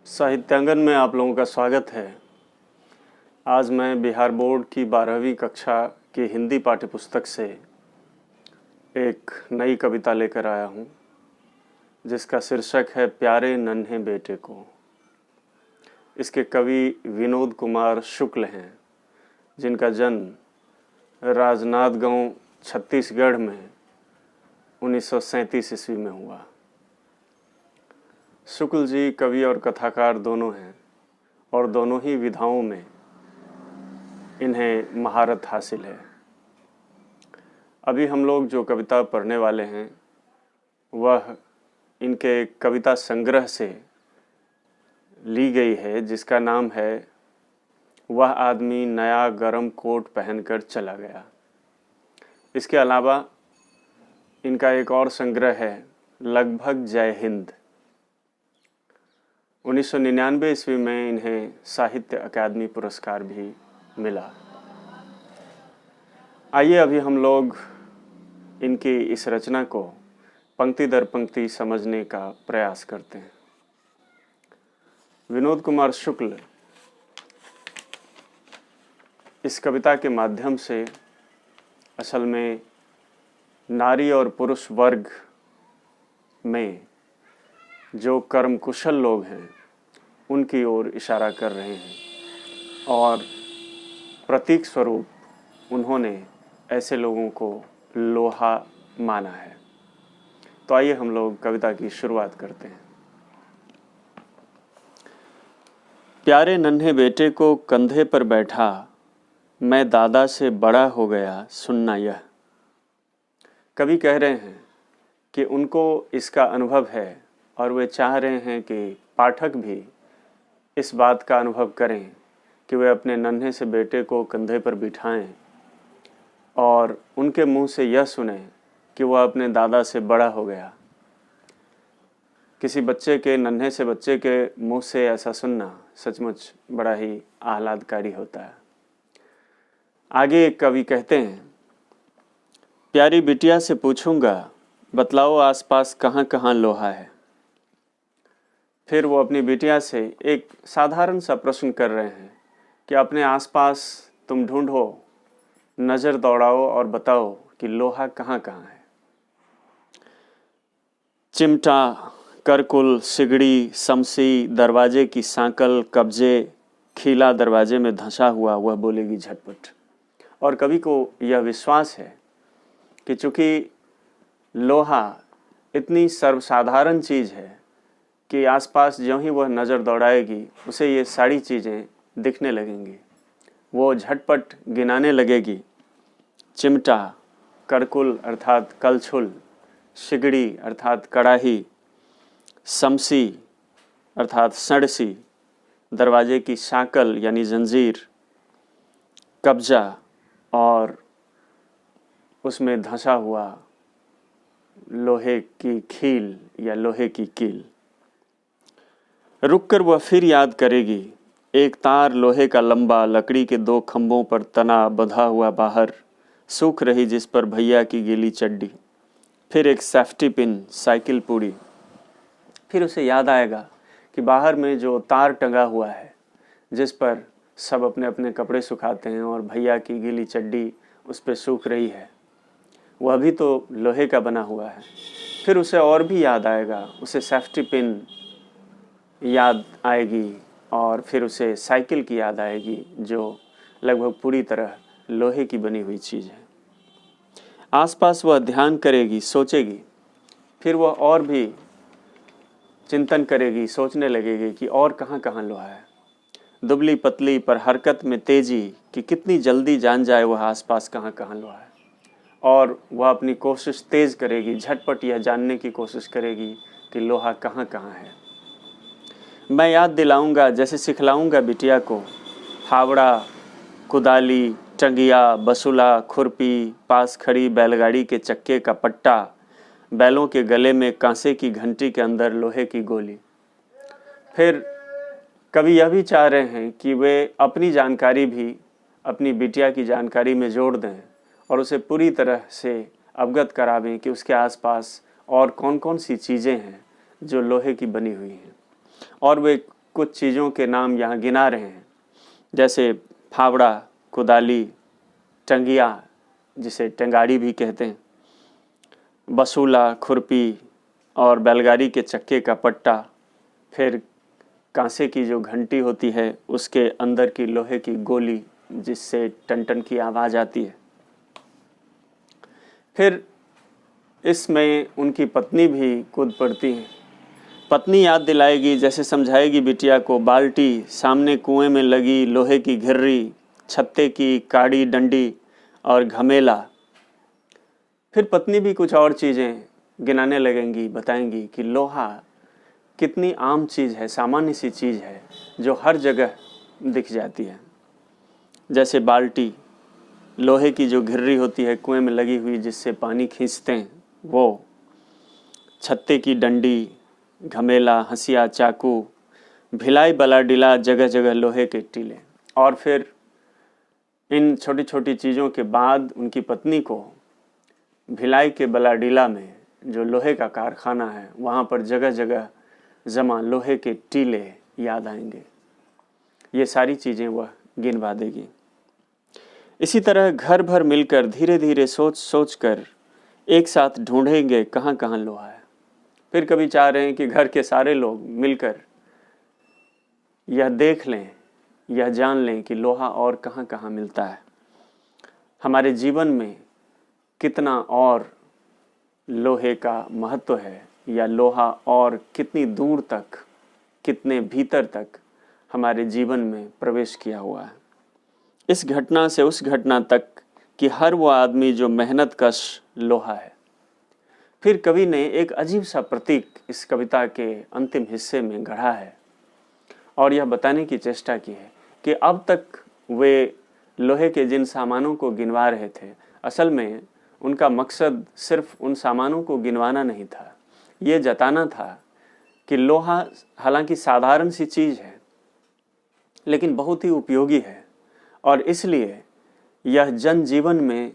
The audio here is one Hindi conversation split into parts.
साहित्यांगन में आप लोगों का स्वागत है। आज मैं बिहार बोर्ड की 12वीं कक्षा की हिंदी पाठ्यपुस्तक से एक नई कविता लेकर आया हूँ, जिसका शीर्षक है प्यारे नन्हे बेटे को। इसके कवि विनोद कुमार शुक्ल हैं, जिनका जन्म राजनांदगांव छत्तीसगढ़ में 1937 ईस्वी में हुआ। शुक्ल जी कवि और कथाकार दोनों हैं और दोनों ही विधाओं में इन्हें महारत हासिल है। अभी हम लोग जो कविता पढ़ने वाले हैं वह इनके कविता संग्रह से ली गई है, जिसका नाम है वह आदमी नया गरम कोट पहनकर चला गया। इसके अलावा इनका एक और संग्रह है लगभग जय हिंद। 1999 ईस्वी में इन्हें साहित्य अकादमी पुरस्कार भी मिला। आइए अभी हम लोग इनकी इस रचना को पंक्ति दर पंक्ति समझने का प्रयास करते हैं। विनोद कुमार शुक्ल इस कविता के माध्यम से असल में नारी और पुरुष वर्ग में जो कर्म कुशल लोग हैं उनकी ओर इशारा कर रहे हैं और प्रतीक स्वरूप उन्होंने ऐसे लोगों को लोहा माना है। तो आइए हम लोग कविता की शुरुआत करते हैं। प्यारे नन्हे बेटे को कंधे पर बैठा मैं दादा से बड़ा हो गया सुनना यह। कवि कह रहे हैं कि उनको इसका अनुभव है और वे चाह रहे हैं कि पाठक भी इस बात का अनुभव करें कि वे अपने नन्हे से बेटे को कंधे पर बिठाएं और उनके मुंह से यह सुने कि वह अपने दादा से बड़ा हो गया। किसी बच्चे के नन्हे से बच्चे के मुंह से ऐसा सुनना सचमुच बड़ा ही आह्लादकारी होता है। आगे एक कवि कहते हैं, प्यारी बिटिया से पूछूंगा बतलाओ आसपास कहाँ कहाँ लोहा है। फिर वो अपनी बिटिया से एक साधारण सा प्रश्न कर रहे हैं कि अपने आसपास तुम ढूंढो, नज़र दौड़ाओ और बताओ कि लोहा कहाँ कहाँ है। चिमटा, करकुल, सिगड़ी, समसी, दरवाजे की सांकल, कब्जे, खीला दरवाजे में धंसा हुआ वह बोलेगी झटपट। और कवि को यह विश्वास है कि चूँकि लोहा इतनी सर्वसाधारण चीज़ है कि आसपास ज्यों ही वह नज़र दौड़ाएगी उसे ये सारी चीज़ें दिखने लगेंगी। वो झटपट गिनाने लगेगी। चिमटा, करकुल अर्थात कलछुल, सिगड़ी अर्थात कड़ाही, समसी अर्थात सड़सी, दरवाजे की सांकल यानी जंजीर, कब्जा और उसमें धंसा हुआ लोहे की खील या लोहे की कील। रुककर वह फिर याद करेगी एक तार लोहे का लंबा लकड़ी के 2 खंभों पर तना बंधा हुआ बाहर सूख रही जिस पर भैया की गीली चड्डी, फिर एक सेफ्टी पिन साइकिल पूरी। फिर उसे याद आएगा कि बाहर में जो तार टंगा हुआ है जिस पर सब अपने अपने कपड़े सुखाते हैं और भैया की गीली चड्डी उस पर सूख रही है, वह भी तो लोहे का बना हुआ है। फिर उसे और भी याद आएगा, उसे सेफ्टी पिन याद आएगी और फिर उसे साइकिल की याद आएगी जो लगभग पूरी तरह लोहे की बनी हुई चीज़ है। आसपास वह ध्यान करेगी, सोचेगी, फिर वह और भी चिंतन करेगी, सोचने लगेगी कि और कहाँ कहाँ लोहा है। दुबली पतली पर हरकत में तेजी कि कितनी जल्दी जान जाए वह आसपास कहाँ कहाँ लोहा है। और वह अपनी कोशिश तेज़ करेगी, झटपट यह जानने की कोशिश करेगी कि लोहा कहाँ कहाँ है। मैं याद दिलाऊंगा जैसे सिखलाऊंगा बिटिया को फावड़ा, कुदाली, टंगिया, बसुला, खुरपी, पास खड़ी बैलगाड़ी के चक्के का पट्टा, बैलों के गले में कांसे की घंटी के अंदर लोहे की गोली। फिर कवि यह भी चाह रहे हैं कि वे अपनी जानकारी भी अपनी बिटिया की जानकारी में जोड़ दें और उसे पूरी तरह से अवगत करावें कि उसके आसपास और कौन कौन सी चीज़ें हैं जो लोहे की बनी हुई हैं। और वे कुछ चीज़ों के नाम यहाँ गिना रहे हैं, जैसे फावड़ा, कुदाली, टंगिया जिसे टेंगाड़ी भी कहते हैं, बसूला, खुरपी और बैलगाड़ी के चक्के का पट्टा, फिर कांसे की जो घंटी होती है उसके अंदर की लोहे की गोली जिससे टन टन की आवाज़ आती है। फिर इसमें उनकी पत्नी भी कूद पड़ती है। पत्नी याद दिलाएगी, जैसे समझाएगी बिटिया को, बाल्टी, सामने कुएं में लगी लोहे की घिर्री, छत्ते की काड़ी डंडी और घमेला। फिर पत्नी भी कुछ और चीज़ें गिनाने लगेंगी, बताएंगी कि लोहा कितनी आम चीज़ है, सामान्य सी चीज़ है जो हर जगह दिख जाती है। जैसे बाल्टी, लोहे की जो घिर्री होती है कुएं में लगी हुई जिससे पानी खींचते हैं वो, छत्ते की डंडी, घमेला, हंसिया, चाकू, भिलाई, बलाडीला, जगह जगह लोहे के टीले। और फिर इन छोटी छोटी चीज़ों के बाद उनकी पत्नी को भिलाई के बलाडीला में जो लोहे का कारखाना है वहाँ पर जगह जगह जमा लोहे के टीले याद आएंगे। ये सारी चीज़ें वह गिनवा देगी। इसी तरह घर भर मिलकर धीरे धीरे सोच सोच कर एक साथ ढूंढेंगे कहाँ कहाँ लोहा है। फिर कभी चाह रहे हैं कि घर के सारे लोग मिलकर यह देख लें, यह जान लें कि लोहा और कहाँ कहाँ मिलता है, हमारे जीवन में कितना और लोहे का महत्व है, या लोहा और कितनी दूर तक, कितने भीतर तक हमारे जीवन में प्रवेश किया हुआ है। इस घटना से उस घटना तक कि हर वो आदमी जो मेहनत कश लोहा है। फिर कवि ने एक अजीब सा प्रतीक इस कविता के अंतिम हिस्से में गढ़ा है और यह बताने की चेष्टा की है कि अब तक वे लोहे के जिन सामानों को गिनवा रहे थे, असल में उनका मकसद सिर्फ उन सामानों को गिनवाना नहीं था, ये जताना था कि लोहा हालांकि साधारण सी चीज़ है लेकिन बहुत ही उपयोगी है और इसलिए यह जनजीवन में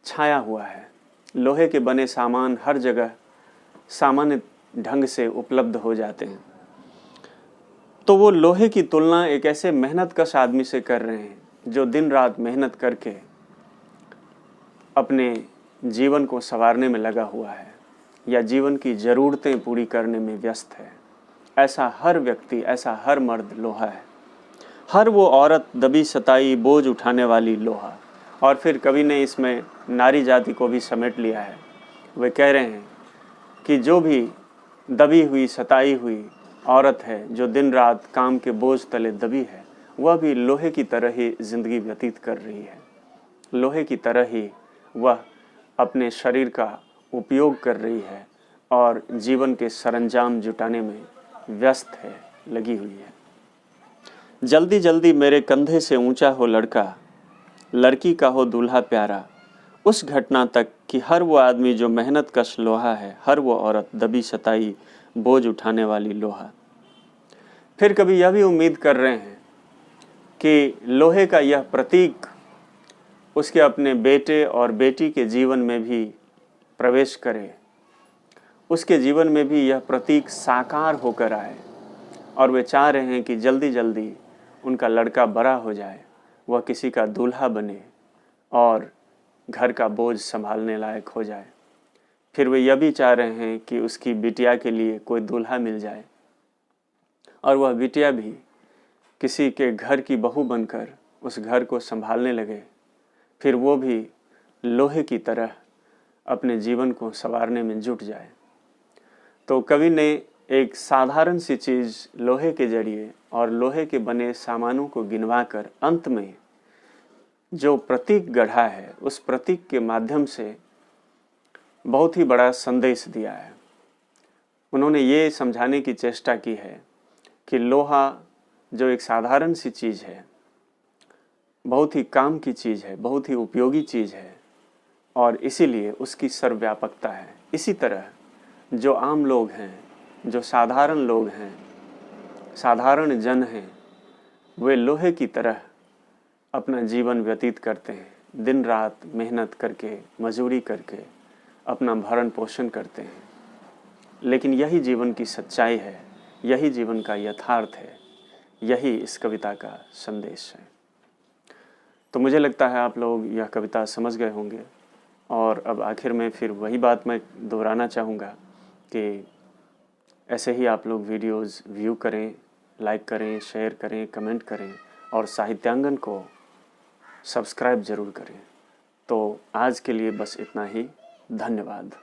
छाया हुआ है। लोहे के बने सामान हर जगह सामान्य ढंग से उपलब्ध हो जाते हैं। तो वो लोहे की तुलना एक ऐसे मेहनतकश आदमी से कर रहे हैं जो दिन रात मेहनत करके अपने जीवन को संवारने में लगा हुआ है या जीवन की ज़रूरतें पूरी करने में व्यस्त है। ऐसा हर व्यक्ति, ऐसा हर मर्द लोहा है, हर वो औरत दबी सताई बोझ उठाने वाली लोहा। और फिर कवि ने इसमें नारी जाति को भी समेट लिया है। वे कह रहे हैं कि जो भी दबी हुई सताई हुई औरत है, जो दिन रात काम के बोझ तले दबी है, वह भी लोहे की तरह ही ज़िंदगी व्यतीत कर रही है। लोहे की तरह ही वह अपने शरीर का उपयोग कर रही है और जीवन के सरंजाम जुटाने में व्यस्त है, लगी हुई है। जल्दी जल्दी मेरे कंधे से ऊंचा हो लड़का, लड़की का हो दूल्हा प्यारा, उस घटना तक कि हर वो आदमी जो मेहनत कश लोहा है, हर वो औरत दबी सताई बोझ उठाने वाली लोहा। फिर कभी यह भी उम्मीद कर रहे हैं कि लोहे का यह प्रतीक उसके अपने बेटे और बेटी के जीवन में भी प्रवेश करे, उसके जीवन में भी यह प्रतीक साकार होकर आए और वे चाह रहे हैं कि जल्दी जल्दी उनका लड़का बड़ा हो जाए, वह किसी का दूल्हा बने और घर का बोझ संभालने लायक हो जाए। फिर वे यह भी चाह रहे हैं कि उसकी बिटिया के लिए कोई दूल्हा मिल जाए और वह बिटिया भी किसी के घर की बहू बनकर उस घर को संभालने लगे। फिर वो भी लोहे की तरह अपने जीवन को संवारने में जुट जाए। तो कवि ने एक साधारण सी चीज़ लोहे के जरिए और लोहे के बने सामानों को गिनवा कर अंत में जो प्रतीक गढ़ा है, उस प्रतीक के माध्यम से बहुत ही बड़ा संदेश दिया है। उन्होंने ये समझाने की चेष्टा की है कि लोहा जो एक साधारण सी चीज़ है, बहुत ही काम की चीज़ है, बहुत ही उपयोगी चीज़ है और इसीलिए उसकी सर्वव्यापकता है। इसी तरह जो आम लोग हैं, जो साधारण लोग हैं, साधारण जन हैं, वे लोहे की तरह अपना जीवन व्यतीत करते हैं, दिन रात मेहनत करके, मजदूरी करके अपना भरण पोषण करते हैं। लेकिन यही जीवन की सच्चाई है यही जीवन का यथार्थ है, यही इस कविता का संदेश है। तो मुझे लगता है आप लोग यह कविता समझ गए होंगे। और अब आखिर में फिर वही बात मैं दोहराना चाहूँगा कि ऐसे ही आप लोग वीडियोस व्यू करें, लाइक करें, शेयर करें, कमेंट करें और साहित्यांगन को सब्सक्राइब ज़रूर करें। तो आज के लिए बस इतना ही। धन्यवाद।